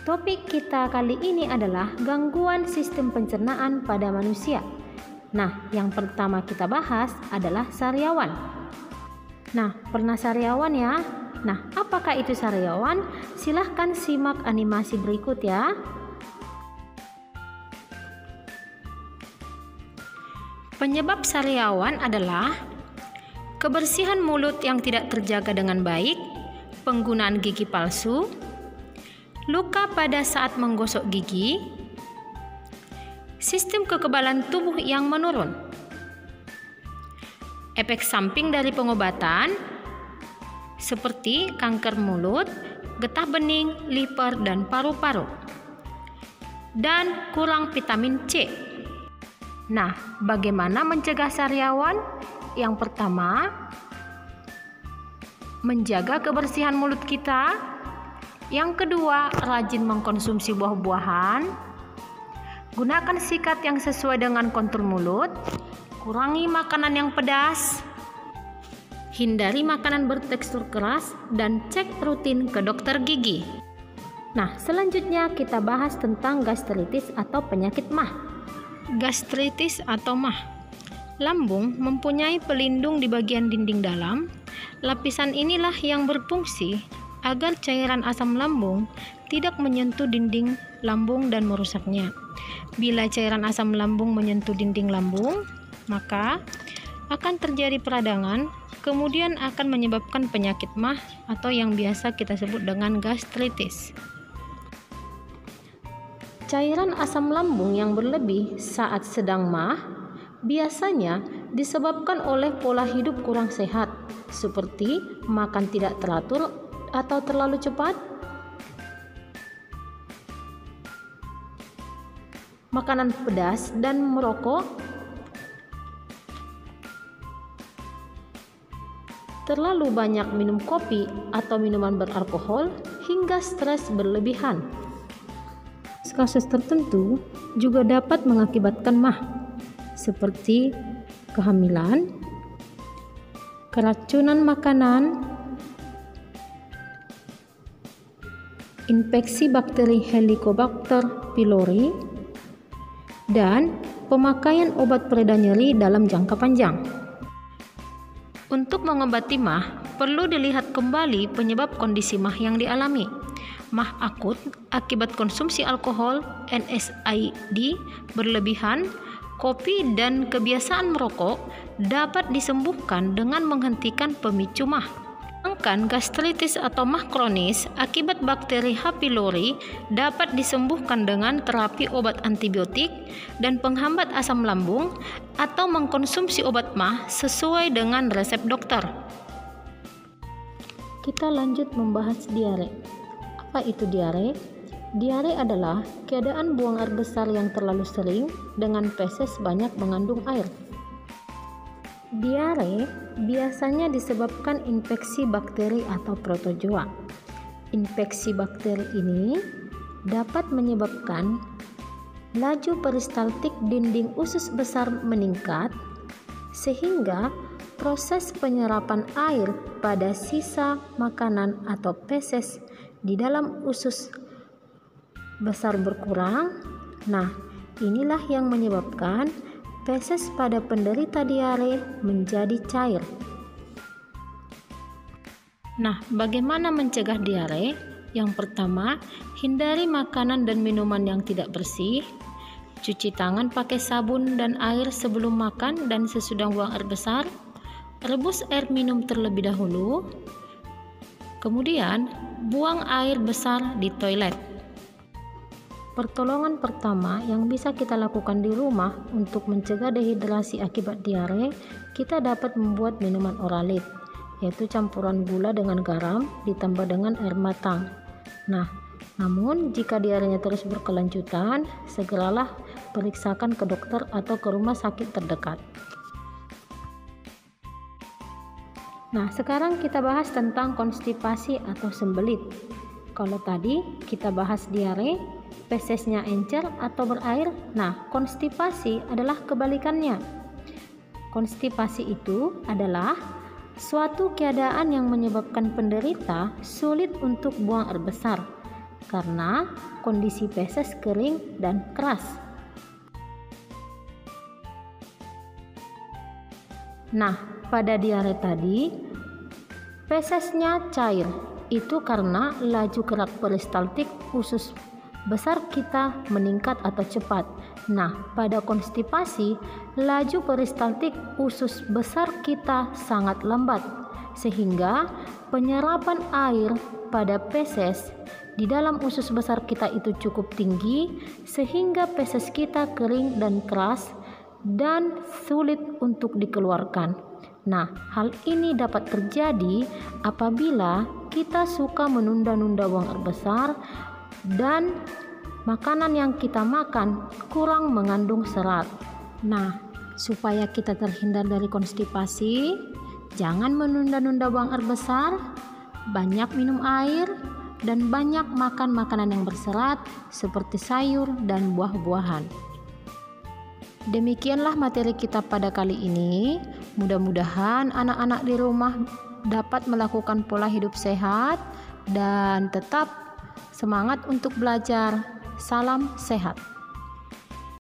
Topik kita kali ini adalah gangguan sistem pencernaan pada manusia. Nah, yang pertama kita bahas adalah sariawan. Nah, pernah sariawan ya? Nah, apakah itu sariawan? Silahkan simak animasi berikut ya. Penyebab sariawan adalah kebersihan mulut yang tidak terjaga dengan baik, penggunaan gigi palsu, luka pada saat menggosok gigi, sistem kekebalan tubuh yang menurun, efek samping dari pengobatan seperti kanker mulut, getah bening, liver, dan paru-paru, dan kurang vitamin C. Nah, bagaimana mencegah sariawan? Yang pertama, menjaga kebersihan mulut kita. Yang kedua, rajin mengkonsumsi buah-buahan. Gunakan sikat yang sesuai dengan kontur mulut. Kurangi makanan yang pedas. Hindari makanan bertekstur keras dan cek rutin ke dokter gigi. Nah, selanjutnya kita bahas tentang gastritis atau penyakit MAH. Gastritis atau MAH. Lambung mempunyai pelindung di bagian dinding dalam. Lapisan inilah yang berfungsi agar cairan asam lambung tidak menyentuh dinding lambung dan merusaknya. Bila cairan asam lambung menyentuh dinding lambung, maka akan terjadi peradangan, kemudian akan menyebabkan penyakit MAH atau yang biasa kita sebut dengan gastritis. Cairan asam lambung yang berlebih saat sedang MAH biasanya disebabkan oleh pola hidup kurang sehat, seperti makan tidak teratur atau terlalu cepat, makanan pedas dan merokok, terlalu banyak minum kopi atau minuman beralkohol, hingga stres berlebihan. Kasus tertentu juga dapat mengakibatkan MAH, seperti kehamilan, keracunan makanan, infeksi bakteri Helicobacter pylori, dan pemakaian obat pereda nyeri dalam jangka panjang. Untuk mengobati MAH, perlu dilihat kembali penyebab kondisi MAH yang dialami. MAH akut akibat konsumsi alkohol, NSAID berlebihan, kopi, dan kebiasaan merokok dapat disembuhkan dengan menghentikan pemicu MAH. Sedangkan gastritis atau MAH kronis akibat bakteri H. pylori dapat disembuhkan dengan terapi obat antibiotik dan penghambat asam lambung atau mengkonsumsi obat MAH sesuai dengan resep dokter. Kita lanjut membahas diare. Apa itu diare? Diare adalah keadaan buang air besar yang terlalu sering dengan feses banyak mengandung air. Diare biasanya disebabkan infeksi bakteri atau protozoa. Infeksi bakteri ini dapat menyebabkan laju peristaltik dinding usus besar meningkat, sehingga proses penyerapan air pada sisa makanan atau feses di dalam usus besar berkurang. Nah, inilah yang menyebabkan feses pada penderita diare menjadi cair. Nah, bagaimana mencegah diare? Yang pertama, hindari makanan dan minuman yang tidak bersih. Cuci tangan pakai sabun dan air sebelum makan dan sesudah buang air besar. Rebus air minum terlebih dahulu. Kemudian, buang air besar di toilet. Pertolongan pertama yang bisa kita lakukan di rumah untuk mencegah dehidrasi akibat diare, kita dapat membuat minuman oralit, yaitu campuran gula dengan garam ditambah dengan air matang. Nah, namun jika diarenya terus berkelanjutan, segeralah periksakan ke dokter atau ke rumah sakit terdekat. Nah, sekarang kita bahas tentang konstipasi atau sembelit. Kalau tadi kita bahas diare, fesesnya encer atau berair. Nah, konstipasi adalah kebalikannya. Konstipasi itu adalah suatu keadaan yang menyebabkan penderita sulit untuk buang air besar. karena kondisi feses kering dan keras. Nah, pada diare tadi, fesesnya cair. Itu karena laju gerak peristaltik usus besar kita meningkat atau cepat. Nah, pada konstipasi, laju peristaltik usus besar kita sangat lambat, sehingga penyerapan air pada feses di dalam usus besar kita itu cukup tinggi, sehingga feses kita kering dan keras dan sulit untuk dikeluarkan. Nah, hal ini dapat terjadi apabila kita suka menunda-nunda buang air besar dan makanan yang kita makan kurang mengandung serat. Nah, supaya kita terhindar dari konstipasi, jangan menunda-nunda buang air besar, banyak minum air, dan banyak makan makanan yang berserat seperti sayur dan buah-buahan. Demikianlah materi kita pada kali ini. Mudah-mudahan anak-anak di rumah dapat melakukan pola hidup sehat dan tetap semangat untuk belajar. Salam sehat.